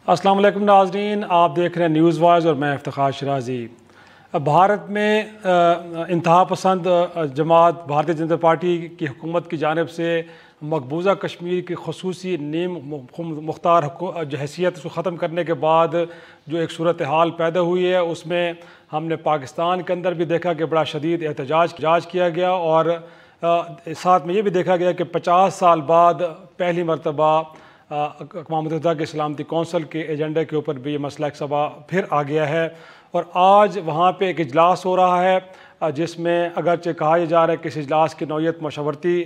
السلام علیکم ناظرین، آپ دیکھ رہے ہیں نیوز وائز اور میں افتخار شرازی۔ بھارت میں انتہا پسند جماعت بھارتیہ جنتا پارٹی کی حکومت کی جانب سے مقبوضہ کشمیر کی خصوصی نیم مختار حیثیت کو ختم کرنے کے بعد جو ایک صورتحال پیدا ہوئی ہے، اس میں ہم نے پاکستان کے اندر بھی دیکھا کہ بڑا شدید احتجاج کیا گیا، اور ساتھ میں یہ بھی دیکھا گیا کہ 50 سال بعد پہلی مرتبہ اقوام متحدہ کے سلامتی کونسل کے ایجنڈے کے اوپر بھی یہ مسئلہ ایک سبا پھر آ گیا ہے، اور آج وہاں پہ ایک اجلاس ہو رہا ہے جس میں اگرچہ کہا جا رہا ہے کہ اس اجلاس کی نوعیت مشاورتی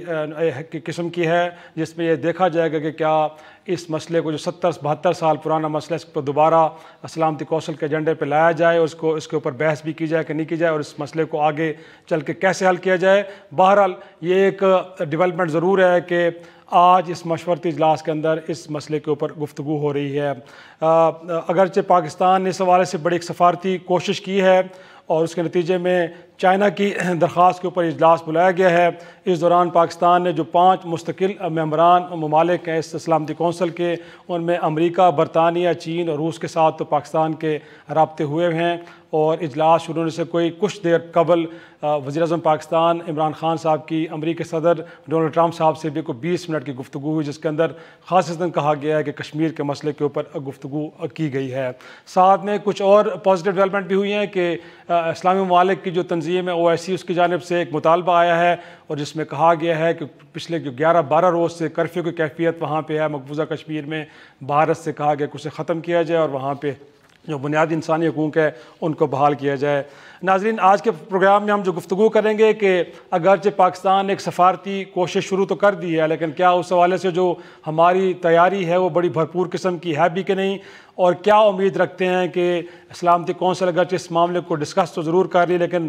قسم کی ہے، جس میں یہ دیکھا جائے گا کہ کیا اس مسئلے کو جو 72 سال پرانا مسئلہ اس کو دوبارہ سلامتی کونسل کے ایجنڈے پہ لایا جائے، اس کے اوپر بحث بھی کی جائے کہ نہیں کی جائے، اور اس مسئلے کو آگے چل کے کیسے حل کیا جائے۔ بہرحال یہ ایک ڈیولپمنٹ ضرور ہے کہ آج اس مشورتی اجلاس کے اندر اس مسئلے کے اوپر گفتگو ہو رہی ہے۔ اگرچہ پاکستان نے اس حوالے سے بڑی ایک سفارتی کوشش کی ہے اور اس کے نتیجے میں چائنا کی درخواست کے اوپر اجلاس بلایا گیا ہے۔ اس دوران پاکستان نے جو 5 مستقل ممبران ممالک ہیں اس سلامتی کونسل کے، ان میں امریکہ، برطانیہ، چین اور روس کے ساتھ تو پاکستان کے رابطے ہوئے ہیں، اور اجلاس شروع ہونے سے کچھ دیر قبل وزیر اعظم پاکستان عمران خان صاحب کی امریکی صدر ڈونلڈ ٹرمپ صاحب سے بھی 20 منٹ کی گفتگو ہوئی، جس کے اندر خاصتاً کہا گیا ہے کہ کشمیر کے مسئلے کے اوپر گفتگو کی گئی ہے۔ ساتھ میں کچھ اور پازیٹیو ڈیولپمنٹ بھی ہوئی ہیں کہ اسلامی ممالک کی جو تنظیم ہے OIC، اس کی جانب سے ایک مطالبہ آیا ہے، اور جس میں کہا گیا ہے کہ پچھلے جو 11-12 روز سے کرفیو کی کیفیت وہاں پہ ہے مقبوضہ کشمیر میں، بھارت سے کہا گیا کہ اسے ختم کیا جائے اور وہاں پہ جو بنیادی انسانی حقوق ہے ان کو بحال کیا جائے۔ ناظرین، آج کے پروگرام میں ہم جو گفتگو کریں گے کہ اگرچہ پاکستان نے ایک سفارتی کوشش شروع تو کر دی ہے، لیکن کیا اس حوالے سے جو ہماری تیاری ہے وہ بڑی بھرپور قسم کی ہے بھی کہ نہیں، اور کیا امید رکھتے ہیں کہ سلامتی کونسل اگرچہ اس معاملے کو ڈسکس تو ضرور کر لی، لیکن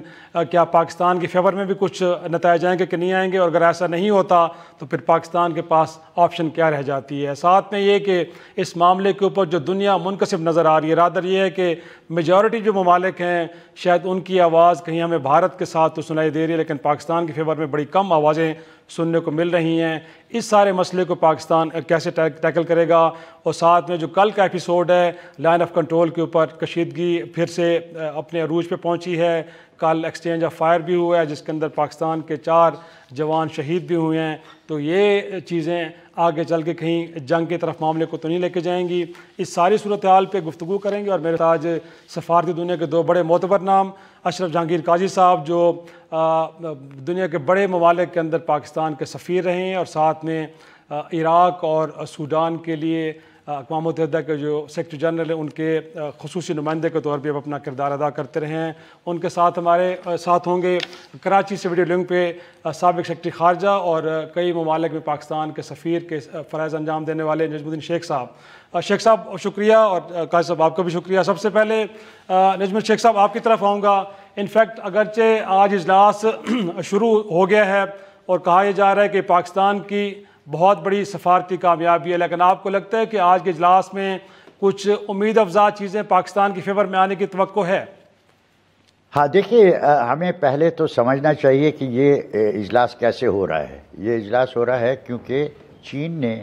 کیا پاکستان کے فیور میں بھی کچھ نتائج آئیں گے کہ نہیں آئیں گے، اور اگر ایسا نہیں ہوتا تو پھر پاکستان کے پاس آپشن کیا رہ جاتی ہے۔ ساتھ میں یہ کہ اس معاملے کے اوپر جو دنیا منقسم نظر آ رہی ہے، رادر یہ ہے کہ میجورٹی جو ممالک ہیں شاید ان کی آواز کہیں ہمیں بھارت کے ساتھ تو سنائی دے رہی ہے، لیکن پاکستان کے فیور میں بڑی کم آوازیں سننے کو مل رہی ہیں۔ اس سارے مسئلے کو پاکستان کیسے ٹیکل کرے گا، اور ساتھ میں جو کل کا ایپیسوڈ ہے لائن آف کنٹرول کے اوپر کشیدگی پھر سے اپنے عروج پہ پہنچی ہے۔ کل ایکسچینج آف فائر بھی ہوا ہے جس کے اندر پاکستان کے 4 جوان شہید بھی ہوئے ہیں، تو یہ چیزیں آگے چل کے کہیں جنگ کی طرف معاملے کو تو نہیں لے کے جائیں گی۔ اس ساری صورتحال پہ گفتگو کریں گے، اور میرے ساتھ آج سفارتی دنیا کے 2 بڑے معتبر نام، اشرف جہانگیر قاضی صاحب جو دنیا کے بڑے ممالک کے اندر پاکستان کے سفیر رہے ہیں، اور ساتھ میں عراق اور سوڈان کے لیے اقوام متحدہ کے جو سیکرٹری جنرل ہیں ان کے خصوصی نمائندے کے طور پہ اب اپنا کردار ادا کرتے رہے ہیں۔ ان کے ساتھ ہمارے ساتھ ہوں گے کراچی سے ویڈیو لنک پہ سابق سیکرٹری خارجہ اور کئی ممالک میں پاکستان کے سفیر کے فرائض انجام دینے والے نجم الدین شیخ صاحب۔ شیخ صاحب شکریہ، اور قاضی صاحب آپ کا بھی شکریہ۔ سب سے پہلے نجم شیخ صاحب آپ کی طرف آؤں گا۔ انفیکٹ اگرچہ آج اجلاس شروع ہو گیا ہے اور کہا یہ جا رہا ہے کہ پاکستان کی بہت بڑی سفارتی کامیابی ہے، لیکن آپ کو لگتا ہے کہ آج کے اجلاس میں کچھ امید افزا چیزیں پاکستان کی فیور میں آنے کی توقع ہے؟ ہاں دیکھیے، ہمیں پہلے تو سمجھنا چاہیے کہ یہ اجلاس کیسے ہو رہا ہے۔ یہ اجلاس ہو رہا ہے کیونکہ چین نے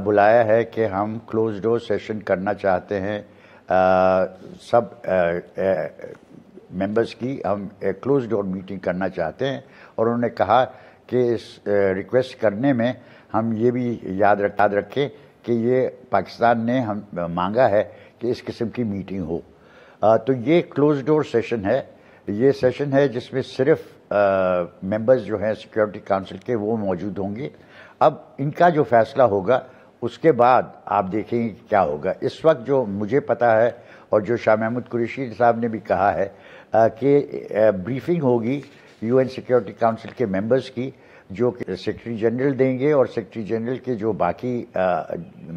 بلایا ہے کہ ہم کلوز ڈور سیشن کرنا چاہتے ہیں، سب ممبرز کی ہم کلوز ڈور میٹنگ کرنا چاہتے ہیں، اور انہوں نے کہا کہ اس ریکویسٹ کرنے میں ہم یہ بھی یاد رکھیں کہ یہ پاکستان نے ہم مانگا ہے کہ اس قسم کی میٹنگ ہو۔ تو یہ کلوز ڈور سیشن ہے، یہ سیشن ہے جس میں صرف ممبرز جو ہیں سیکیورٹی کونسل کے وہ موجود ہوں گے۔ اب ان کا جو فیصلہ ہوگا اس کے بعد آپ دیکھیں گے کیا ہوگا۔ اس وقت جو مجھے پتہ ہے اور جو شاہ محمود قریشی صاحب نے بھی کہا ہے کہ بریفنگ ہوگی UN سیکیورٹی کونسل کے ممبرز کی، جو کہ سیکرٹری جنرل دیں گے، اور سیکرٹری جنرل کے جو باقی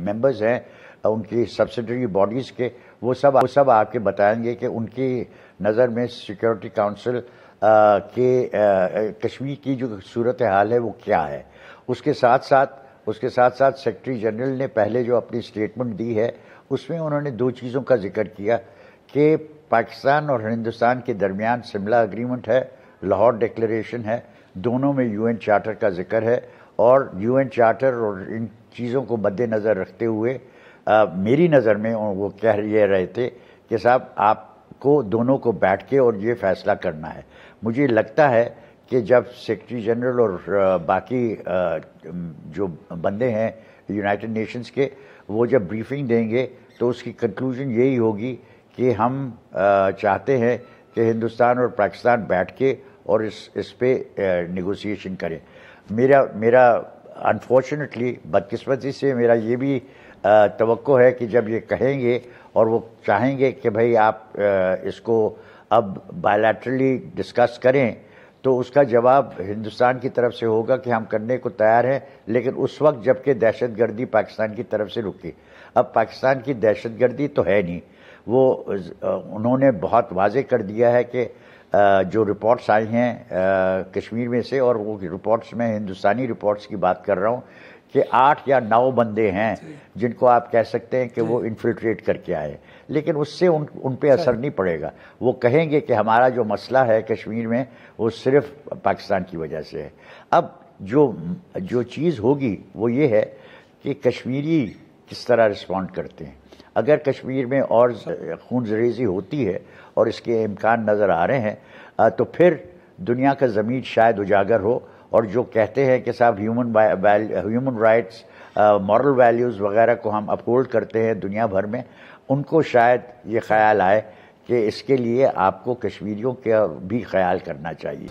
ممبرز ہیں ان کی سبسیڈری باڈیز کے، وہ سب آپ کے بتائیں گے کہ ان کی نظر میں سیکیورٹی کونسل کے کشمیر کی جو صورتحال ہے وہ کیا ہے۔ اس کے ساتھ ساتھ سیکرٹری جنرل نے پہلے جو اپنی سٹیٹمنٹ دی ہے اس میں انہوں نے 2 چیزوں کا ذکر کیا کہ پاکستان اور ہندوستان کے درمیان سملہ اگریمنٹ ہے، لاہور ڈکلیریشن ہے، دونوں میں UN چارٹر کا ذکر ہے، اور UN چارٹر اور ان چیزوں کو مد نظر رکھتے ہوئے میری نظر میں وہ کہہ یہ رہے تھے کہ صاحب آپ کو دونوں کو بیٹھ کے اور یہ فیصلہ کرنا ہے. مجھے لگتا ہے کہ جب سیکرٹری جنرل اور باقی جو بندے ہیں یونائٹڈ نیشنز کے وہ جب بریفنگ دیں گے تو اس کی کنکلوژن یہی ہوگی کہ ہم چاہتے ہیں کہ ہندوستان اور پاکستان بیٹھ کے اور اس پہ نیگوسیشن کریں. میرا انفارچونیٹلی بدقسمتی سے میرا یہ بھی توقع ہے کہ جب یہ کہیں گے اور وہ چاہیں گے کہ بھئی آپ اس کو اب بائیلیٹرلی ڈسکس کریں تو اس کا جواب ہندوستان کی طرف سے ہوگا کہ ہم کرنے کو تیار ہیں، لیکن اس وقت جب کہ دہشت گردی پاکستان کی طرف سے رکی. اب پاکستان کی دہشت گردی تو ہے نہیں، وہ انہوں نے بہت واضح کر دیا ہے کہ جو رپورٹس آئی ہیں کشمیر میں سے، اور وہ رپورٹس میں ہندوستانی رپورٹس کی بات کر رہا ہوں، کہ 8 یا 9 بندے ہیں جن کو آپ کہہ سکتے ہیں کہ وہ انفلٹریٹ کر کے آئے، لیکن اس سے ان پہ اثر نہیں پڑے گا. وہ کہیں گے کہ ہمارا جو مسئلہ ہے کشمیر میں وہ صرف پاکستان کی وجہ سے ہے. اب جو چیز ہوگی وہ یہ ہے کہ کشمیری کس طرح رسپونڈ کرتے ہیں. اگر کشمیر میں اور خون ریزی ہوتی ہے اور اس کے امکان نظر آ رہے ہیں تو پھر دنیا کا ضمیر شاید اجاگر ہو، اور جو کہتے ہیں کہ صاحب ہیومن رائٹس، مورل ویلیوز وغیرہ کو ہم اپہولڈ کرتے ہیں دنیا بھر میں، ان کو شاید یہ خیال آئے کہ اس کے لیے آپ کو کشمیریوں کا بھی خیال کرنا چاہیے.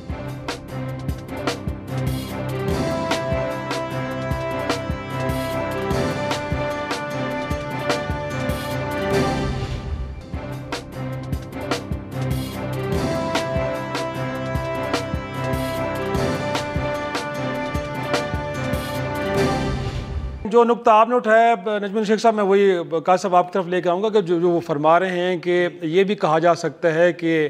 جو نقطہ آپ نے اٹھایا نجم شیخ صاحب، میں وہی قاضی صاحب آپ کی طرف لے کے آؤں گا کہ جو وہ فرما رہے ہیں کہ یہ بھی کہا جا سکتا ہے کہ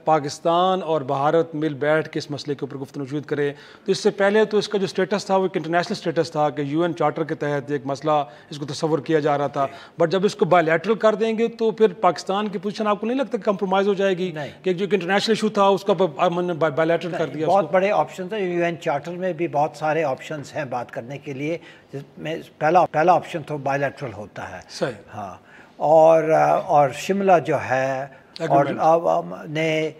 پاکستان اور بھارت مل بیٹھ کے اس مسئلے کے اوپر گفتگو شروع کرے. تو اس سے پہلے تو اس کا جو سٹیٹس تھا وہ ایک انٹرنیشنل سٹیٹس تھا کہ UN چارٹر کے تحت ایک مسئلہ اس کو تصور کیا جا رہا تھا، بٹ جب اس کو بائیلیٹرل کر دیں گے تو پھر پاکستان کی پوزیشن آپ کو نہیں لگتا کہ کمپرومائز ہو جائے گی کہ جو انٹرنیشنل ایشو تھا اس کا بائیلیٹرل کر دیا؟ بہت بڑے آپشنز ہیں UN چارٹر میں بھی، بہت سارے آپشنز ہیں بات کرنے کے لیے، جس میں پہلا آپشن تو بائیلیٹرل ہوتا ہے. صحیح. ہاں، اور شملہ جو ہے اور نے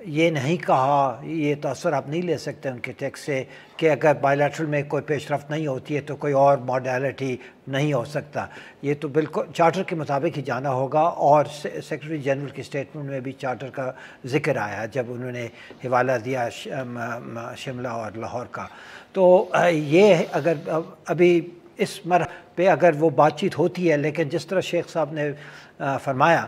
یہ نہیں کہا، یہ تاثر آپ نہیں لے سکتے ان کے ٹیکسٹ سے کہ اگر بائیلیٹرل میں کوئی پیش رفت نہیں ہوتی ہے تو کوئی اور موڈیلٹی نہیں ہو سکتا. یہ تو بالکل چارٹر کے مطابق ہی جانا ہوگا، اور سیکرٹری جنرل کی اسٹیٹمنٹ میں بھی چارٹر کا ذکر آیا جب انہوں نے حوالہ دیا شملہ اور لاہور کا. تو یہ اگر ابھی اس مرحلے پہ اگر وہ بات چیت ہوتی ہے، لیکن جس طرح شیخ صاحب نے فرمایا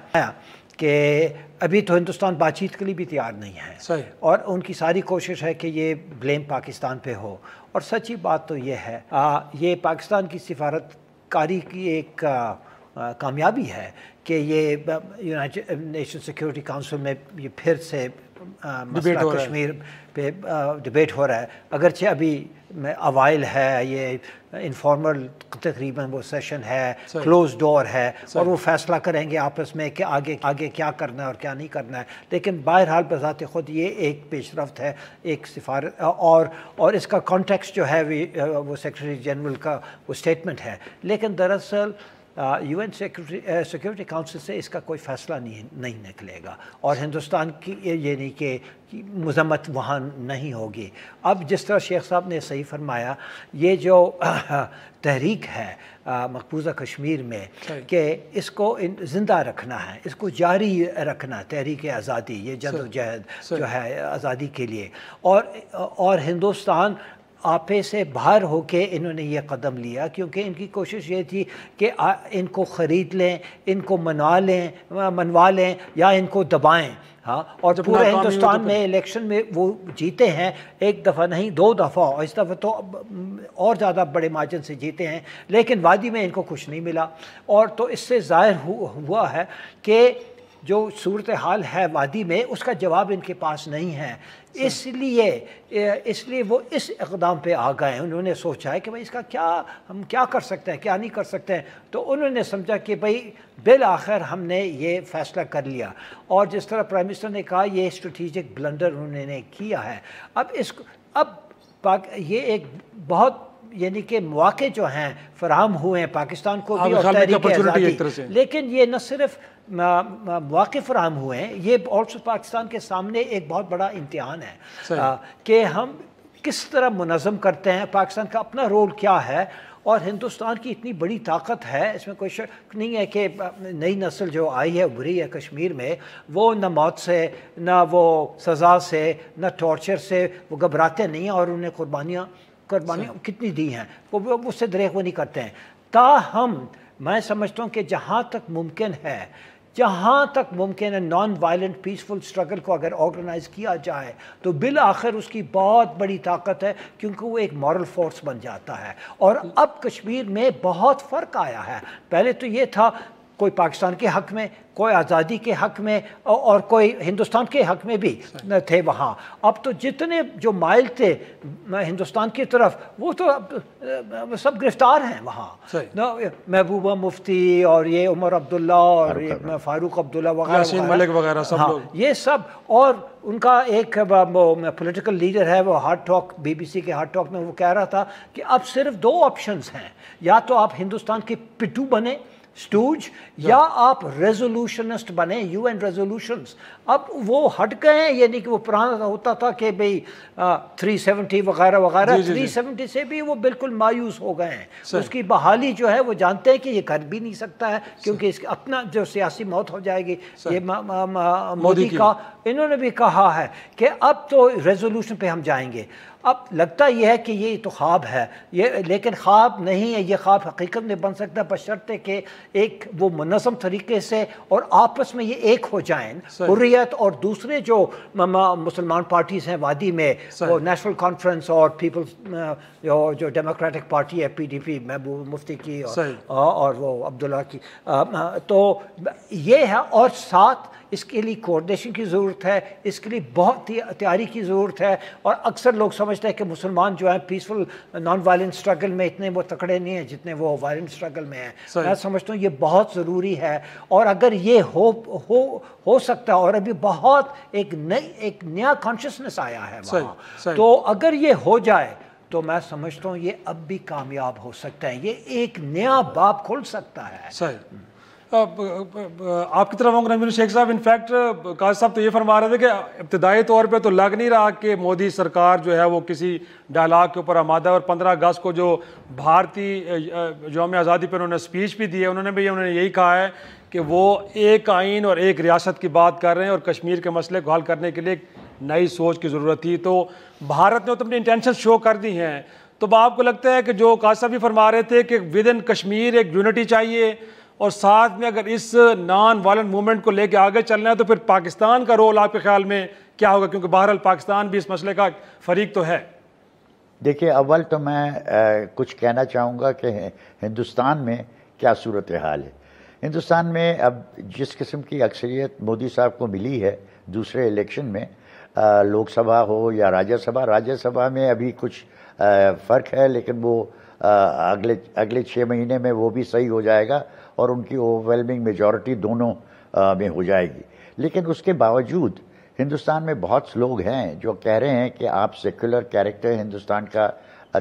کہ ابھی تو ہندوستان بات چیت کے لیے بھی تیار نہیں ہے. صحیح. اور ان کی ساری کوشش ہے کہ یہ بلیم پاکستان پہ ہو، اور سچی بات تو یہ ہے یہ پاکستان کی سفارت کاری کی ایک کامیابی ہے کہ یہ یونائٹڈ نیشن سیکیورٹی کونسل میں یہ پھر سے مسئلہ کشمیر پہ ڈبیٹ ہو رہا ہے. اگرچہ ابھی اوائل ہے، یہ انفارمل تقریباً وہ سیشن ہے، کلوز ڈور ہے، اور وہ فیصلہ کریں گے آپس میں کہ آگے کیا کرنا ہے اور کیا نہیں کرنا ہے. لیکن بہرحال بذات خود یہ ایک پیش رفت ہے، ایک سفارت، اور اس کا کانٹیکسٹ جو ہے وہ سیکرٹری جنرل کا وہ اسٹیٹمنٹ ہے. لیکن دراصل UN سیکورٹی کونسل سے اس کا کوئی فیصلہ نہیں نکلے گا، اور ہندوستان کی یہ نہیں کہ مذمت وہاں نہیں ہوگی. اب جس طرح شیخ صاحب نے صحیح فرمایا، یہ جو تحریک ہے مقبوضہ کشمیر میں کہ اس کو زندہ رکھنا ہے، اس کو جاری رکھنا، تحریک آزادی، یہ جد و جہد جو ہے آزادی کے لیے، اور ہندوستان آپے سے باہر ہو کے انہوں نے یہ قدم لیا، کیونکہ ان کی کوشش یہ تھی کہ ان کو خرید لیں، ان کو منوا لیں یا ان کو دبائیں. ہاں، اور پورے ہندوستان میں الیکشن میں وہ جیتے ہیں، ایک دفعہ نہیں 2 دفعہ، اور اس دفعہ تو اور زیادہ بڑے مارجن سے جیتے ہیں، لیکن وادی میں ان کو کچھ نہیں ملا. اور تو اس سے ظاہر ہوا ہے کہ جو صورتحال ہے وادی میں اس کا جواب ان کے پاس نہیں ہے. اس لیے وہ اس اقدام پہ آ گئے. انہوں نے سوچا ہے کہ بھائی اس کا ہم کیا کر سکتے ہیں، کیا نہیں کر سکتے ہیں. تو انہوں نے سمجھا کہ بھائی بالآخر ہم نے یہ فیصلہ کر لیا، اور جس طرح پرائم منسٹر نے کہا یہ اسٹریٹجک بلنڈر انہوں نے کیا ہے. اب یہ ایک بہت یعنی کہ مواقع جو ہیں فراہم ہوئے ہیں پاکستان کو بھی، اور خیال میں تحریک opportunity ایک طرح آزادی، سے۔ لیکن یہ نہ صرف مواقع فراہم ہوئے ہیں، یہ آلسو پاکستان کے سامنے ایک بہت بڑا امتحان ہے کہ ہم کس طرح منظم کرتے ہیں، پاکستان کا اپنا رول کیا ہے، اور ہندوستان کی اتنی بڑی طاقت ہے، اس میں کوئی شک نہیں ہے کہ نئی نسل جو آئی ہے ابھری ہے کشمیر میں، وہ نہ موت سے، نہ وہ سزا سے، نہ ٹارچر سے وہ گھبراتے نہیں ہیں، اور انہیں قربانیاں کتنی دی ہیں، وہ اس سے دریغ نہیں کرتے ہیں۔ تاہم میں سمجھتا ہوں کہ جہاں تک ممکن ہے نان وائلنٹ پیسفل اسٹرگل کو اگر آرگنائز کیا جائے تو بالآخر اس کی بہت بڑی طاقت ہے، کیونکہ وہ ایک مورل فورس بن جاتا ہے۔ اور اب کشمیر میں بہت فرق آیا ہے، پہلے تو یہ تھا کوئی پاکستان کے حق میں، کوئی آزادی کے حق میں، اور کوئی ہندوستان کے حق میں بھی تھے وہاں۔ اب تو جتنے جو مائل تھے ہندوستان کی طرف، وہ تو سب گرفتار ہیں وہاں، محبوبہ مفتی اور یہ عمر عبداللہ اور یہ فاروق عبداللہ وغیرہ یاسین ملک وغیرہ سب لوگ، یہ سب، اور ان کا ایک پولیٹیکل لیڈر ہے، وہ ہارٹ ٹاک BBC کے ہارٹ ٹاک میں وہ کہہ رہا تھا کہ اب صرف 2 آپشنز ہیں، یا تو آپ ہندوستان کے پٹو بنے سٹوج، یا آپ ریزولوشنسٹ بنے، UN ریزولوشنز۔ اب وہ ہٹ گئے ہیں، یعنی کہ وہ پرانا ہوتا تھا کہ بھئی 370 وغیرہ وغیرہ، 370 سے بھی وہ بالکل مایوس ہو گئے ہیں، اس کی بحالی جو ہے وہ جانتے ہیں کہ یہ کر بھی نہیں سکتا ہے، کیونکہ اس اپنا جو سیاسی موت ہو جائے گی۔ یہ مودی کا انہوں نے بھی کہا ہے کہ اب تو ریزولوشن پہ ہم جائیں گے۔ اب لگتا یہ ہے کہ یہ تو خواب ہے، لیکن خواب نہیں ہے، یہ خواب حقیقت میں بن سکتا ہے بشرطے کہ ایک وہ منظم طریقے سے اور آپس میں یہ ایک ہو جائیں، حریت اور دوسرے جو مسلمان پارٹیز ہیں وادی میں، وہ نیشنل کانفرنس اور پیپلز جو ڈیموکریٹک پارٹی ہے PDP محبوب مفتی کی اور وہ عبداللہ کی، تو یہ ہے، اور ساتھ اس کے لیے کوارڈینیشن کی ضرورت ہے، اس کے لیے بہت ہی تیاری کی ضرورت ہے۔ اور اکثر لوگ سمجھتے ہیں کہ مسلمان جو ہیں پیسفل نان وائلنٹ اسٹرگل میں اتنے وہ تکڑے نہیں ہیں جتنے وہ وائلنٹ اسٹرگل میں ہیں۔ میں سمجھتا ہوں یہ بہت ضروری ہے، اور اگر یہ ہو سکتا ہے، اور ابھی بہت ایک نیا کانشسنس آیا ہے وہاں، تو اگر یہ ہو جائے تو میں سمجھتا ہوں یہ اب بھی کامیاب ہو سکتا ہے، یہ ایک نیا باب کھل سکتا ہے۔ صحیح۔ آپ کی طرف آؤں گا شیخ صاحب، انفیکٹ قاضی صاحب تو یہ فرما رہے تھے کہ ابتدائی طور پہ تو لگ نہیں رہا کہ مودی سرکار جو ہے وہ کسی ڈائلاگ کے اوپر آمادہ ہے، اور 15 اگست کو جو بھارتی یوم آزادی پہ انہوں نے اسپیچ بھی دی ہے، انہوں نے یہی کہا ہے کہ وہ ایک آئین اور ایک ریاست کی بات کر رہے ہیں، اور کشمیر کے مسئلے کو حل کرنے کے لیے ایک نئی سوچ کی ضرورت تھی۔ تو بھارت نے تو اپنی انٹینشن شو کر دی ہیں، تو آپ کو لگتا ہے کہ جو قاضی صاحب بھی فرما رہے تھے کہ ود ان کشمیر ایک یونٹی چاہیے، اور ساتھ میں اگر اس نان وائلنٹ موومنٹ کو لے کے آگے چلنا ہے تو پھر پاکستان کا رول آپ کے خیال میں کیا ہوگا؟ کیونکہ بہرحال پاکستان بھی اس مسئلے کا فریق تو ہے۔ دیکھیے، اول تو میں کچھ کہنا چاہوں گا کہ ہندوستان میں کیا صورتحال ہے۔ ہندوستان میں اب جس قسم کی اکثریت مودی صاحب کو ملی ہے دوسرے الیکشن میں، لوک سبھا ہو یا راجیہ سبھا میں ابھی کچھ فرق ہے، لیکن وہ اگلے 6 مہینے میں وہ بھی صحیح ہو جائے گا، اور ان کی اوورولمنگ میجورٹی دونوں میں ہو جائے گی۔ لیکن اس کے باوجود ہندوستان میں بہت سے لوگ ہیں جو کہہ رہے ہیں کہ آپ سیکولر کیریکٹر ہندوستان کا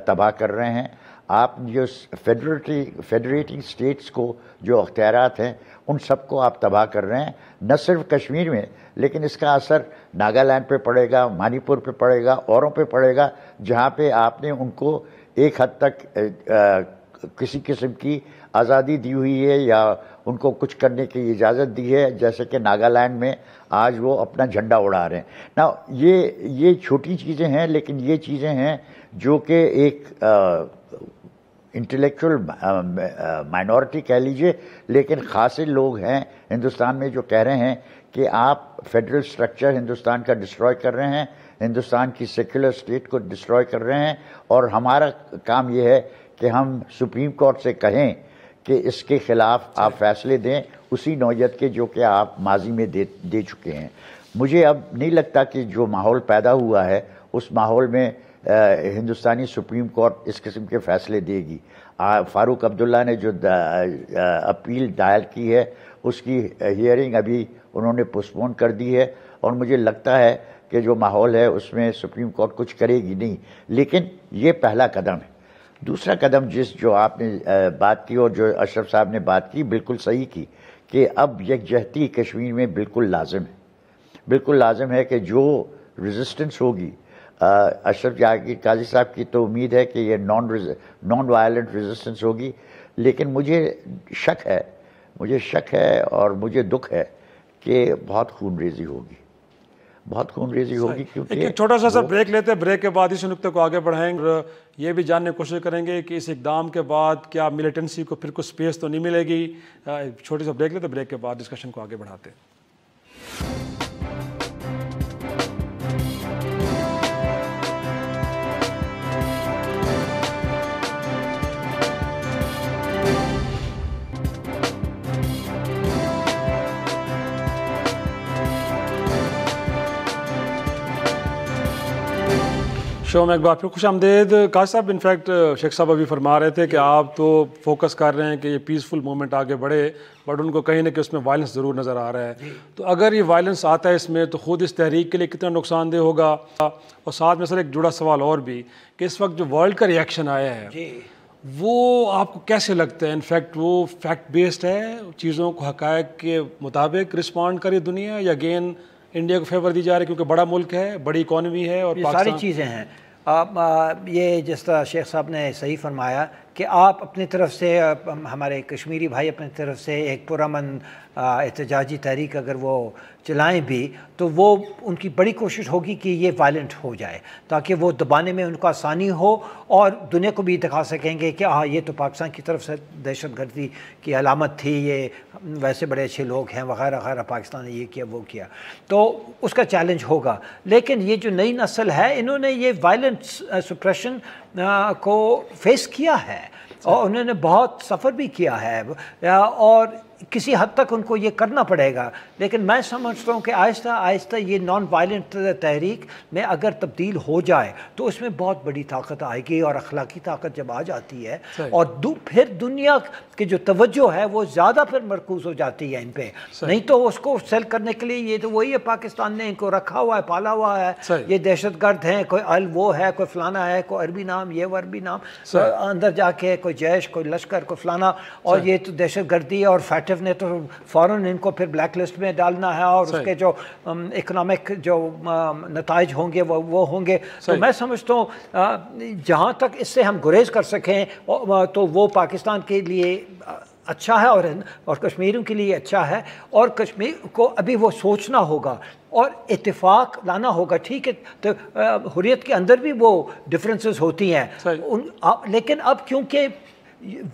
تباہ کر رہے ہیں، آپ جو فیڈریٹنگ سٹیٹس کو جو اختیارات ہیں ان سب کو آپ تباہ کر رہے ہیں، نہ صرف کشمیر میں، لیکن اس کا اثر ناگالینڈ پہ پڑے گا، منی پور پہ پڑے گا، اوروں پہ پڑے گا، جہاں پہ آپ نے ان کو ایک حد تک کسی قسم کی آزادی دی ہوئی ہے یا ان کو کچھ کرنے کی اجازت دی ہے، جیسے کہ ناگالینڈ میں آج وہ اپنا جھنڈا اڑا رہے ہیں۔ نا یہ چھوٹی چیزیں ہیں، لیکن یہ چیزیں ہیں جو کہ ایک انٹلیکچوئل مائنورٹی کہہ لیجئے، لیکن خاصے لوگ ہیں ہندوستان میں جو کہہ رہے ہیں کہ آپ فیڈرل سٹرکچر ہندوستان کا ڈسٹروائے کر رہے ہیں، ہندوستان کی سیکولر اسٹیٹ کو ڈسٹروائے کر رہے ہیں، اور ہمارا کام یہ ہے کہ ہم سپریم کورٹ سے کہیں کہ اس کے خلاف آپ فیصلے دیں، اسی نوعیت کے جو کہ آپ ماضی میں دے چکے ہیں۔ مجھے اب نہیں لگتا کہ جو ماحول پیدا ہوا ہے اس ماحول میں ہندوستانی سپریم کورٹ اس قسم کے فیصلے دے گی۔ فاروق عبداللہ نے جو اپیل دائر کی ہے اس کی ہیئرنگ ابھی انہوں نے پوسٹپون کر دی ہے، اور مجھے لگتا ہے کہ جو ماحول ہے اس میں سپریم کورٹ کچھ کرے گی نہیں، لیکن یہ پہلا قدم ہے۔ دوسرا قدم جو آپ نے بات کی اور جو اشرف صاحب نے بات کی بالکل صحیح کی کہ اب یکجہتی کشمیر میں بالکل لازم ہے، بالکل لازم ہے کہ جو ریزسٹنس ہوگی اشرف قاضی صاحب کی تو امید ہے کہ یہ نان وائلنٹ ریزسٹنس ہوگی، لیکن مجھے شک ہے اور مجھے دکھ ہے کہ بہت خون ریزی ہوگی، بہت خون ریزی ہوگی، کیونکہ ایک چھوٹا سا بریک لیتے ہیں، بریک کے بعد اسی نقطے کو آگے بڑھائیں گے اور یہ بھی جاننے کی کوشش کریں گے کہ اس اقدام کے بعد کیا ملیٹنسی کو پھر کچھ سپیس تو نہیں ملے گی. چھوٹی سا بریک لیتے ہیں، بریک کے بعد ڈسکشن کو آگے بڑھاتے ہیں. شو میں ایک بار پھر خوش آمدید. قاضی صاحب، انفیکٹ شیخ صاحب ابھی فرما رہے تھے کہ آپ تو فوکس کر رہے ہیں کہ یہ پیسفل موومنٹ آگے بڑھے، بٹ ان کو کہیں نہ کہ اس میں وائلنس ضرور نظر آ رہا ہے. تو اگر یہ وائلنس آتا ہے اس میں تو خود اس تحریک کے لیے کتنا نقصان دہ ہوگا؟ اور ساتھ میں سر ایک جڑا سوال اور بھی کہ اس وقت جو ورلڈ کا ریئیکشن آیا ہے وہ آپ کو کیسے لگتا ہے؟ انفیکٹ وہ فیکٹ بیسڈ ہے، چیزوں کو حقائق کے مطابق رسپونڈ کرے دنیا، یا اگین انڈیا کو فیور دی جا رہی ہے کیونکہ بڑا ملک ہے، بڑی اکانومی ہے اور یہ ساری چیزیں ہیں. یہ جس طرح شیخ صاحب نے صحیح فرمایا کہ آپ اپنی طرف سے، ہمارے کشمیری بھائی اپنی طرف سے ایک پرامن احتجاجی تحریک اگر وہ چلائیں بھی تو وہ ان کی بڑی کوشش ہوگی کہ یہ وائلنٹ ہو جائے تاکہ وہ دبانے میں ان کو آسانی ہو اور دنیا کو بھی دکھا سکیں گے کہ ہاں یہ تو پاکستان کی طرف سے دہشت گردی کی علامت تھی، یہ ویسے بڑے اچھے لوگ ہیں وغیرہ وغیرہ، پاکستان نے یہ کیا وہ کیا، تو اس کا چیلنج ہوگا. لیکن یہ جو نئی نسل ہے انہوں نے یہ وائلنٹ سپریشن کو فیس کیا ہے اور انہوں نے بہت سفر بھی کیا ہے اور کسی حد تک ان کو یہ کرنا پڑے گا. لیکن میں سمجھتا ہوں کہ آہستہ آہستہ یہ نان وائلنٹ تحریک میں اگر تبدیل ہو جائے تو اس میں بہت بڑی طاقت آئے گی، اور اخلاقی طاقت جب آ جاتی ہے اور پھر دنیا کی جو توجہ ہے وہ زیادہ پھر مرکوز ہو جاتی ہے ان پہ. نہیں تو اس کو سیل کرنے کے لیے یہ تو وہی ہے، پاکستان نے ان کو رکھا ہوا ہے، پالا ہوا ہے، یہ دہشت گرد ہیں، کوئی وہ ہے، کوئی فلانا ہے، کوئی عربی نام، یہ وہ عربی نام، اندر جا کے کوئی جیش، کوئی لشکر، کوئی فلانا، اور یہ تو دہشت گردی ہے. اور فیٹف نے تو فوراً ان کو پھر بلیک لسٹ میں ڈالنا ہے اور اس کے جو اکنامک جو نتائج ہوں گے وہ ہوں گے. تو میں سمجھتا ہوں جہاں تک اس سے ہم گریز کر سکیں تو وہ پاکستان کے لیے اچھا ہے اور کشمیریوں کے لیے اچھا ہے. اور کشمیر کو ابھی وہ سوچنا ہوگا اور اتفاق لانا ہوگا. ٹھیک ہے، تو حریت کے اندر بھی وہ ڈفرینسز ہوتی ہیں، لیکن اب کیونکہ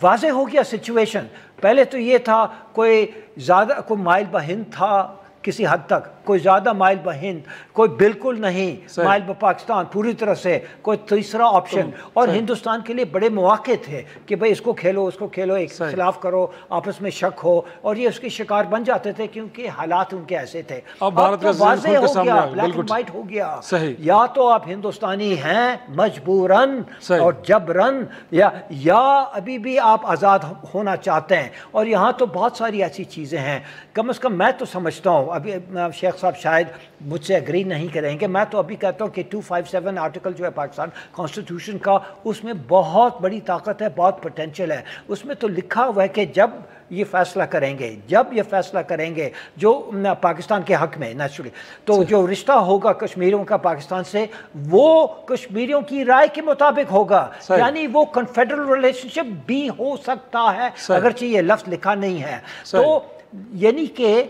واضح ہو گیا سچویشن، پہلے تو یہ تھا کوئی زیادہ کوئی مائل بہند تھا کسی حد تک، کوئی زیادہ مائل بہند، کوئی بالکل نہیں مائل پاکستان پوری طرح سے، کوئی تیسرا آپشن. اور ہندوستان کے لیے بڑے مواقع تھے کہ بھئی اس کو کھیلو اس کو کھیلو، ایک خلاف کرو، آپس میں شک ہو، اور یہ اس کی شکار بن جاتے تھے کیونکہ حالات ان کے ایسے تھے. اب تو واضح ہو گیا، بلیک اینڈ وائٹ ہو گیا، یا تو آپ ہندوستانی ہیں مجبوراً اور جبراً، یا ابھی بھی آپ آزاد ہونا چاہتے ہیں. اور یہاں تو بہت ساری ایسی چیزیں ہیں، کم از کم میں تو سمجھتا ہوں، ابھی شیخ صاحب شاید مجھ سے اگری نہیں کریں گے، میں تو ابھی کہتا ہوں کہ 257 آرٹیکل جو ہے پاکستان کانسٹیٹیوشن کا، اس میں بہت بڑی طاقت ہے، بہت پوٹینشیل ہے. اس میں تو لکھا ہوا ہے کہ جب یہ فیصلہ کریں گے جو پاکستان کے حق میں نیچرلی، تو جو رشتہ ہوگا کشمیریوں کا پاکستان سے وہ کشمیریوں کی رائے کے مطابق ہوگا. یعنی وہ کنفیڈرل ریلیشن شپ بھی ہو سکتا ہے اگرچہ یہ لفظ لکھا نہیں ہے. تو یعنی کہ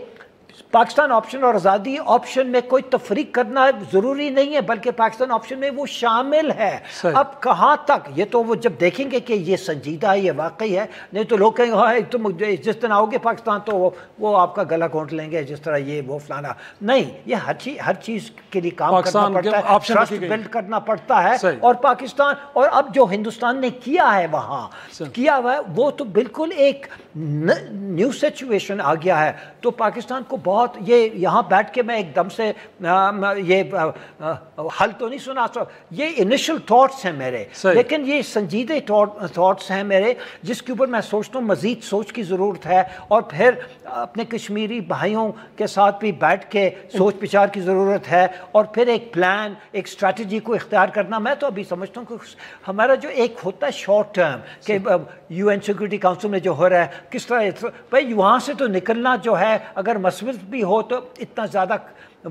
پاکستان آپشن اور آزادی آپشن میں کوئی تفریق کرنا ضروری نہیں ہے، بلکہ پاکستان آپشن میں وہ شامل ہے. اب کہاں تک یہ تو وہ جب دیکھیں گے کہ یہ سنجیدہ ہے، یہ واقعی ہے. نہیں تو لوگ کہیں ہاں تم جس دن آؤ گے پاکستان تو وہ آپ کا گلا گھونٹ لیں گے جس طرح یہ وہ فلانا. نہیں، یہ ہر چیز کے لیے کام کرنا پڑتا ہے، ٹرسٹ بلڈ کرنا پڑتا ہے. اور پاکستان اور اب جو ہندوستان نے کیا ہے وہاں کیا ہوا ہے وہ تو بالکل ایک نیو سچویشن آ گیا ہے. تو پاکستان کو بہت یہ یہاں بیٹھ کے میں ایک دم سے یہ حل تو نہیں سنا سکتا. یہ انیشل تھاٹس ہیں میرے, لیکن یہ سنجیدہ تھاٹس ہیں میرے جس کے اوپر میں سوچتا ہوں مزید سوچ کی ضرورت ہے, اور پھر اپنے کشمیری بھائیوں کے ساتھ بھی بیٹھ کے سوچ بچار کی ضرورت ہے, اور پھر ایک پلان, ایک اسٹریٹجی کو اختیار کرنا. میں تو ابھی سمجھتا ہوں کہ ہمارا جو ایک ہوتا ہے شارٹ ٹرم کہ یو این سیکورٹی کاؤنسل میں جو ہو رہا ہے کس طرح, بھائی وہاں سے تو نکلنا جو ہے اگر مثبت بھی ہو تو اتنا زیادہ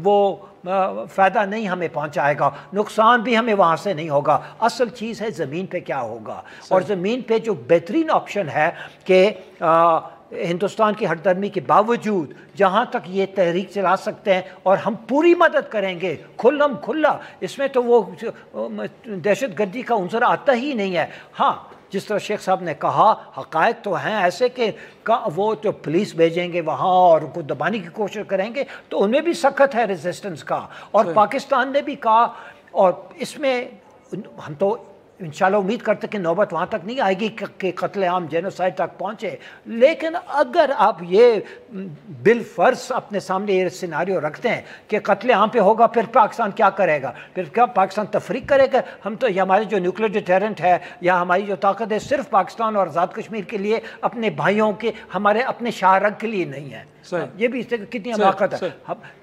وہ فائدہ نہیں ہمیں پہنچائے گا, نقصان بھی ہمیں وہاں سے نہیں ہوگا. اصل چیز ہے زمین پہ کیا ہوگا, اور زمین پہ جو بہترین آپشن ہے کہ ہندوستان کی ہٹ درمی کے باوجود جہاں تک یہ تحریک چلا سکتے ہیں, اور ہم پوری مدد کریں گے کھلم کھلا, اس میں تو وہ دہشت گردی کا عنصر آتا ہی نہیں ہے. ہاں جس طرح شیخ صاحب نے کہا حقائق تو ہیں ایسے کہ وہ تو پولیس بھیجیں گے وہاں اور ان کو دبانے کی کوشش کریں گے, تو ان میں بھی سخت ہے ریزسٹنس کا, اور پاکستان نے بھی کہا, اور اس میں ہم تو انشاءاللہ امید کرتے کہ نوبت وہاں تک نہیں آئے گی کہ قتل عام جینوسائیڈ تک پہنچے. لیکن اگر آپ یہ بالفرض اپنے سامنے یہ سیناریو رکھتے ہیں کہ قتل عام پہ ہوگا, پھر پاکستان کیا کرے گا؟ پھر کیا پاکستان تفریق کرے گا؟ ہم تو یہ ہمارے جو نیوکلیر ڈیٹرنٹ ہے یا ہماری جو طاقت ہے صرف پاکستان اور آزاد کشمیر کے لیے, اپنے بھائیوں کے, ہمارے اپنے شاہ رگ کے لیے نہیں ہے. یہ بھی اس سے کتنی حماقت ہے.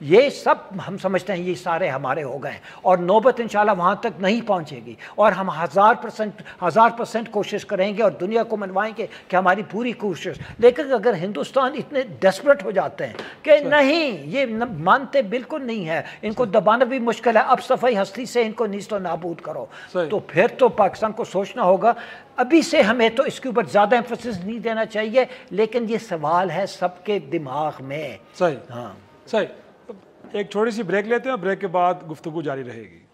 یہ سب ہم سمجھتے ہیں یہ سارے ہمارے ہو گئے ہیں, اور نوبت انشاءاللہ وہاں تک نہیں پہنچے گی, اور ہم 1000% کوشش کریں گے اور دنیا کو منوائیں گے کہ ہماری پوری کوشش. لیکن اگر ہندوستان اتنے ڈیسپریٹ ہو جاتے ہیں کہ نہیں یہ مانتے بالکل نہیں ہے, ان کو دبانا بھی مشکل ہے, اب صفائی ہستی سے ان کو نیست و نابود کرو, تو پھر تو پاکستان کو سوچنا ہوگا. ابھی سے ہمیں تو اس کے اوپر زیادہ ایمفسس نہیں دینا چاہیے, لیکن یہ سوال ہے سب کے دماغ میں. صحیح, ہاں صحیح. ایک چھوٹی سی بریک لیتے ہیں, بریک کے بعد گفتگو جاری رہے گی.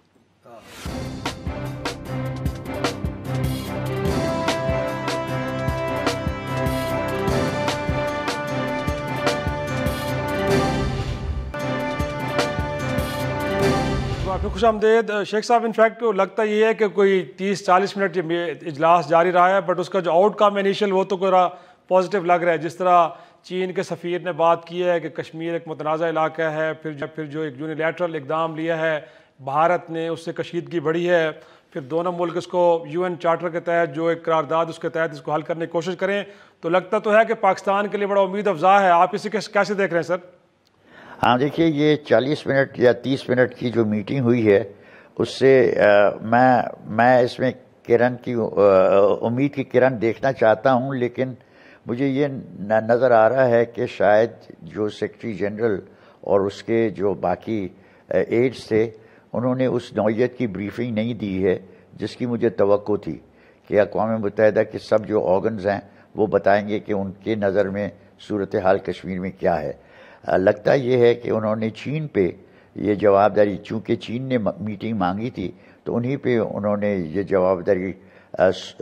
خوش آمدید شیخ صاحب. انفیکٹ لگتا یہ ہے کہ کوئی 30-40 منٹ یہ اجلاس جاری رہا ہے, بٹ اس کا جو آؤٹ کم انیشل وہ تو کوئی پازیٹیو لگ رہا ہے. جس طرح چین کے سفیر نے بات کی ہے کہ کشمیر ایک متنازع علاقہ ہے, پھر جو ایک یونیلیٹرل اقدام لیا ہے بھارت نے, اس سے کشیدگی بڑھی ہے, پھر دونوں ملک اس کو یو این چارٹر کے تحت جو ایک قرارداد اس کے تحت اس کو حل کرنے کی کوشش کریں, تو لگتا تو ہے کہ پاکستان کے لیے بڑا امید افزا ہے. آپ اسے کیسے دیکھ رہے ہیں سر؟ ہاں دیکھیے, یہ 40 منٹ یا 30 منٹ کی جو میٹنگ ہوئی ہے اس سے میں اس میں کرن کی امید کی کرن دیکھنا چاہتا ہوں, لیکن مجھے یہ نظر آ رہا ہے کہ شاید جو سیکرٹری جنرل اور اس کے جو باقی ایڈز تھے انہوں نے اس نوعیت کی بریفنگ نہیں دی ہے جس کی مجھے توقع تھی کہ اقوام متحدہ کے سب جو آرگنز ہیں وہ بتائیں گے کہ ان کے نظر میں صورتحال کشمیر میں کیا ہے. لگتا یہ ہے کہ انہوں نے چین پہ یہ جواب داری, چونکہ چین نے میٹنگ مانگی تھی تو انہی پہ انہوں نے یہ جواب داری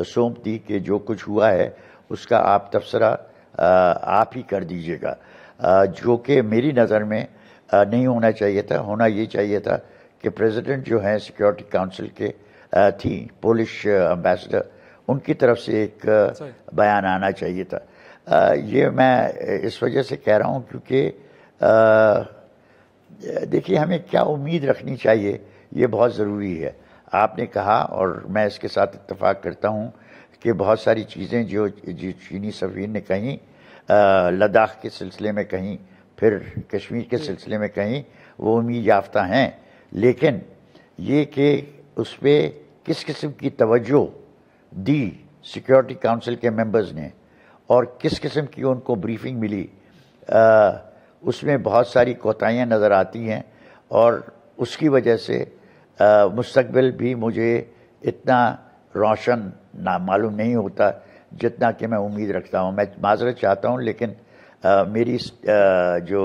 سونپ دی کہ جو کچھ ہوا ہے اس کا آپ تبصرہ آپ ہی کر دیجیے گا, جو کہ میری نظر میں نہیں ہونا چاہیے تھا. ہونا یہ چاہیے تھا کہ پریزیڈنٹ جو ہیں سیکورٹی کاؤنسل کے تھی پولش امبیسڈر, ان کی طرف سے ایک بیان آنا چاہیے تھا. یہ میں اس وجہ سے کہہ رہا ہوں کیونکہ دیکھیے ہمیں کیا امید رکھنی چاہیے یہ بہت ضروری ہے. آپ نے کہا اور میں اس کے ساتھ اتفاق کرتا ہوں کہ بہت ساری چیزیں جو چینی سفیر نے کہیں, لداخ کے سلسلے میں کہیں, پھر کشمیر کے سلسلے میں کہیں, وہ امید یافتہ ہیں, لیکن یہ کہ اس پہ کس قسم کی توجہ دی سیکورٹی کاؤنسل کے ممبرز نے اور کس قسم کی ان کو بریفنگ ملی, اس میں بہت ساری کوتاہیاں نظر آتی ہیں, اور اس کی وجہ سے مستقبل بھی مجھے اتنا روشن معلوم نہیں ہوتا جتنا کہ میں امید رکھتا ہوں. میں معذرت چاہتا ہوں, لیکن میری جو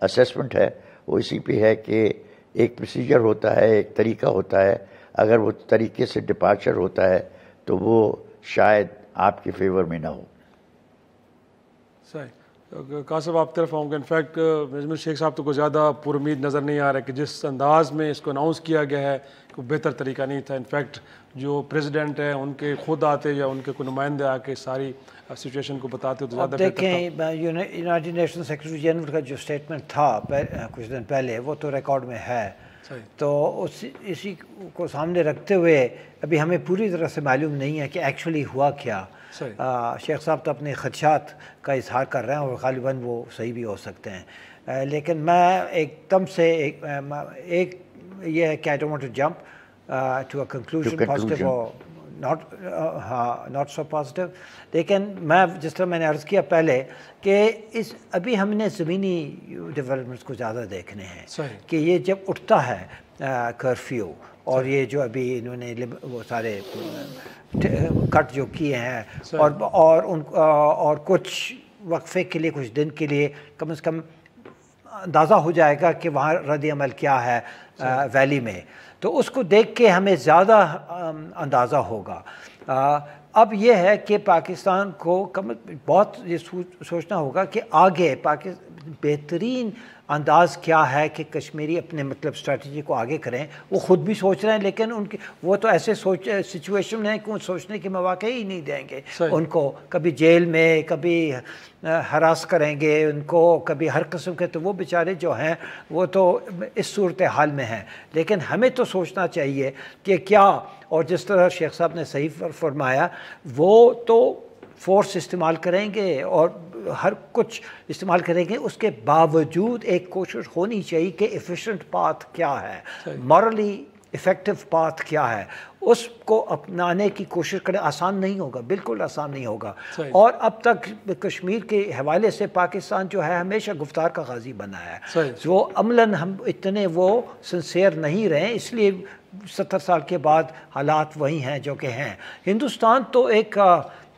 اسیسمنٹ ہے وہ اسی پہ ہے کہ ایک پروسیجر ہوتا ہے, ایک طریقہ ہوتا ہے, اگر وہ طریقے سے ڈپارچر ہوتا ہے تو وہ شاید آپ کے فیور میں نہ ہو. صحیح. قاسم آپ طرف آؤں گا. انفیکٹ نجم شیخ صاحب تو کوئی زیادہ پر امید نظر نہیں آ رہا کہ جس انداز میں اس کو اناؤنس کیا گیا ہے کوئی بہتر طریقہ نہیں تھا. انفیکٹ جو پریزیڈنٹ ہیں ان کے خود آتے یا ان کے کوئی نمائندے آ کے ساری سچویشن کو بتاتے تو زیادہ بہتر تھا. دیکھیں یونائٹڈ نیشن سیکرٹری جنرل کا جو اسٹیٹمنٹ تھا کچھ دن پہلے وہ تو ریکارڈ میں ہے, تو اسی کو سامنے رکھتے ہوئے ابھی ہمیں پوری طرح سے معلوم نہیں ہے کہ ایکچولی ہوا کیا. شیخ صاحب تو اپنے خدشات کا اظہار کر رہے ہیں اور غالباً وہ صحیح بھی ہو سکتے ہیں, لیکن میں ایک دم سے ایک یہ ہے کہ I don't want to jump to a conclusion positive اور ناٹ سو پازیٹیو. لیکن میں جس طرح میں نے عرض کیا پہلے کہ ابھی ہم نے زمینی ڈیولپمنٹس کو زیادہ دیکھنے ہیں کہ یہ جب اٹھتا ہے کرفیو اور یہ جو ابھی انہوں نے وہ سارے کٹ جو کیے ہیں اور کچھ وقفے کے لیے کچھ دن کے لیے کم از کم اندازہ ہو جائے گا کہ وہاں رد عمل کیا ہے ویلی میں, تو اس کو دیکھ کے ہمیں زیادہ اندازہ ہوگا. اب یہ ہے کہ پاکستان کو بہت یہ سوچنا ہوگا کہ آگے بہترین انداز کیا ہے کہ کشمیری اپنے مطلب اسٹریٹجی کو آگے کریں. وہ خود بھی سوچ رہے ہیں لیکن وہ تو ایسے سچویشن ہیں کہ وہ سوچنے کے مواقع ہی نہیں دیں گے ان کو. کبھی جیل میں, کبھی ہراس کریں گے ان کو, کبھی ہر قسم کے, تو وہ بیچارے جو ہیں وہ تو اس صورتحال میں ہیں. لیکن ہمیں تو سوچنا چاہیے کہ کیا, اور جس طرح شیخ صاحب نے صحیح فرمایا, وہ تو فورس استعمال کریں گے اور ہر کچھ استعمال کریں گے, اس کے باوجود ایک کوشش ہونی چاہیے کہ ایفیشینٹ پاتھ کیا ہے, مورلی ایفیکٹو پاتھ کیا ہے, اس کو اپنانے کی کوشش کریں. آسان نہیں ہوگا, بالکل آسان نہیں ہوگا. اور اب تک کشمیر کے حوالے سے پاکستان جو ہے ہمیشہ گفتار کا غازی بنا ہے. وہ عملاً ہم اتنے وہ سنسیئر نہیں رہے, اس لیے 70 سال کے بعد حالات وہی ہیں جو کہ ہیں. ہندوستان تو ایک,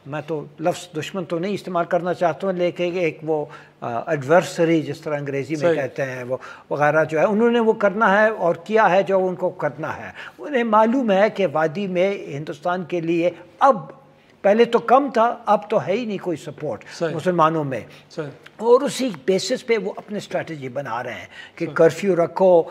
میں تو لفظ دشمن تو نہیں استعمال کرنا چاہتا ہوں, لیکن ایک وہ ایڈورسری جس طرح انگریزی میں کہتے ہیں وہ وغیرہ جو ہے, انہوں نے وہ کرنا ہے اور کیا ہے جو ان کو کرنا ہے. انہیں معلوم ہے کہ وادی میں ہندوستان کے لیے اب, پہلے تو کم تھا, اب تو ہے ہی نہیں کوئی سپورٹ مسلمانوں میں, اور اسی بیسس پہ وہ اپنے اسٹریٹجی بنا رہے ہیں کہ کرفیو رکھو,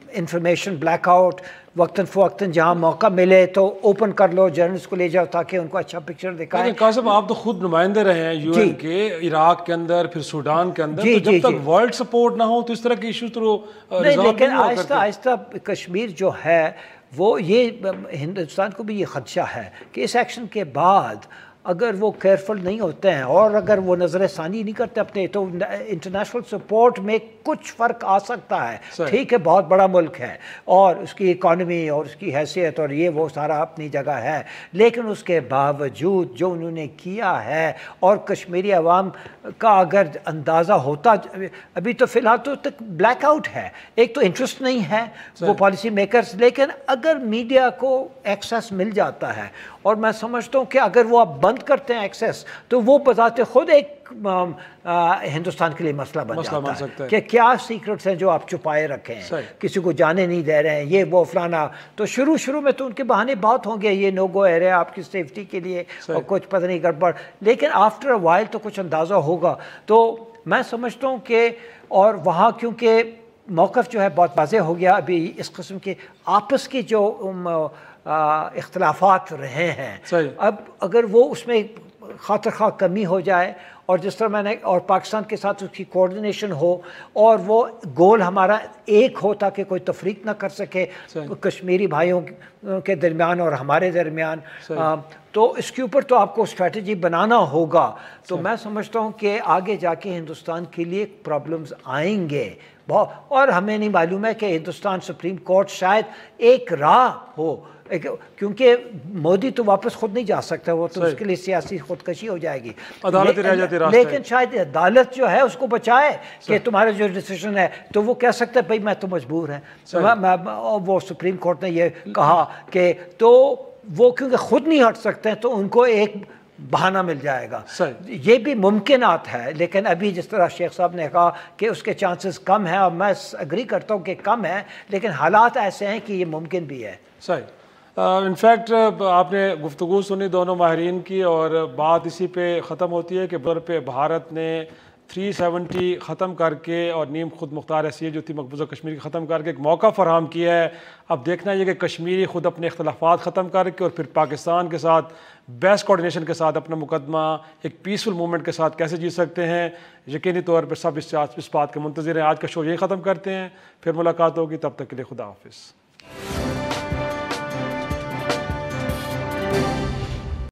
انفارمیشن بلیک آؤٹ, وقتاً فوقتاً جہاں موقع ملے تو اوپن کر لو, جرنلسٹ کو لے جاؤ تاکہ ان کو اچھا پکچر دکھائیں. قاسم آپ تو خود نمائندے رہے ہیں یو این کے, عراق کے اندر, پھر سوڈان کے اندر, تو جب تک ورلڈ سپورٹ نہ ہو تو اس طرح کے ایشوز تو نہیں. لیکن آہستہ آہستہ کشمیر جو ہے وہ, یہ ہندوستان کو بھی یہ خدشہ ہے کہ اس ایکشن کے بعد اگر وہ کیئرفل نہیں ہوتے ہیں اور اگر وہ نظر ثانی نہیں کرتے اپنے, تو انٹرنیشنل سپورٹ میں کچھ فرق آ سکتا ہے. ٹھیک ہے, بہت بڑا ملک ہے اور اس کی اکانومی اور اس کی حیثیت اور یہ وہ سارا اپنی جگہ ہے, لیکن اس کے باوجود جو انہوں نے کیا ہے, اور کشمیری عوام کا اگر اندازہ ہوتا, ابھی تو فی الحال تو تک بلیک آؤٹ ہے, ایک تو انٹرسٹ نہیں ہے وہ پالیسی میکرز, لیکن اگر میڈیا کو ایکسیس مل جاتا ہے, اور میں سمجھتا ہوں کہ اگر وہ اب بند کرتے ہیں ایکسیس, تو وہ بذات خود ایک ہندوستان کے لیے مسئلہ بن جاتا ہے کہ کیا سیکرٹس ہیں جو آپ چھپائے رکھے ہیں, کسی کو جانے نہیں دے رہے ہیں, یہ وہ فلانا. تو شروع میں تو ان کے بہانے بہت ہوں گے, یہ نو گو ایریا آپ کی سیفٹی کے لیے اور کچھ پتہ نہیں گڑبڑ, لیکن آفٹر اے وائل تو کچھ اندازہ ہوگا. تو میں سمجھتا ہوں کہ, اور وہاں کیونکہ موقف جو ہے بہت واضح ہو گیا, ابھی اس قسم کے آپس کی جو اختلافات رہے ہیں, اب اگر وہ اس میں خاطر خواہ کمی ہو جائے, اور جس طرح میں نے, اور پاکستان کے ساتھ اس کی کوآرڈینیشن ہو, اور وہ گول ہمارا ایک ہو تاکہ کوئی تفریق نہ کر سکے کشمیری بھائیوں کے درمیان اور ہمارے درمیان, تو اس کے اوپر تو آپ کو اسٹریٹجی بنانا ہوگا. تو میں سمجھتا ہوں کہ آگے جا کے ہندوستان کے لیے پرابلمز آئیں گے بہت, اور ہمیں نہیں معلوم ہے کہ ہندوستان سپریم کورٹ شاید ایک راہ ہو, کیونکہ مودی تو واپس خود نہیں جا سکتا, وہ تو اس کے لیے سیاسی خودکشی ہو جائے گی, عدالت رہ جاتی راستہ, لیکن شاید عدالت جو ہے اس کو بچائے کہ تمہارا جو ڈیسیژن ہے, تو وہ کہہ سکتا ہے بھائی میں تو مجبور ہیں. وہ سپریم کورٹ نے یہ کہا کہ, تو وہ کیونکہ خود نہیں ہٹ سکتے ہیں تو ان کو ایک بہانہ مل جائے گا. یہ بھی ممکنات ہے, لیکن ابھی جس طرح شیخ صاحب نے کہا کہ اس کے چانسز کم ہیں, اور میں اگری کرتا ہوں کہ کم ہے, لیکن حالات ایسے ہیں کہ یہ ممکن بھی ہے. صحیح. انفیکٹ آپ نے گفتگو سنی دونوں ماہرین کی, اور بات اسی پہ ختم ہوتی ہے کہ بر پہ بھارت نے 370 ختم کر کے اور نیم خود مختار حیثیت جو تھی مقبوضہ کشمیر کی ختم کر کے ایک موقع فراہم کیا ہے. اب دیکھنا یہ کہ کشمیری خود اپنے اختلافات ختم کر کے اور پھر پاکستان کے ساتھ بیسٹ کوارڈینیشن کے ساتھ اپنا مقدمہ ایک پیسفل موومنٹ کے ساتھ کیسے جیت سکتے ہیں. یقینی طور پر سب اس بات کے منتظر ہیں. آج کا شو یہی ختم کرتے ہیں, پھر ملاقات ہوگی, تب تک کے لیے خدا حافظ.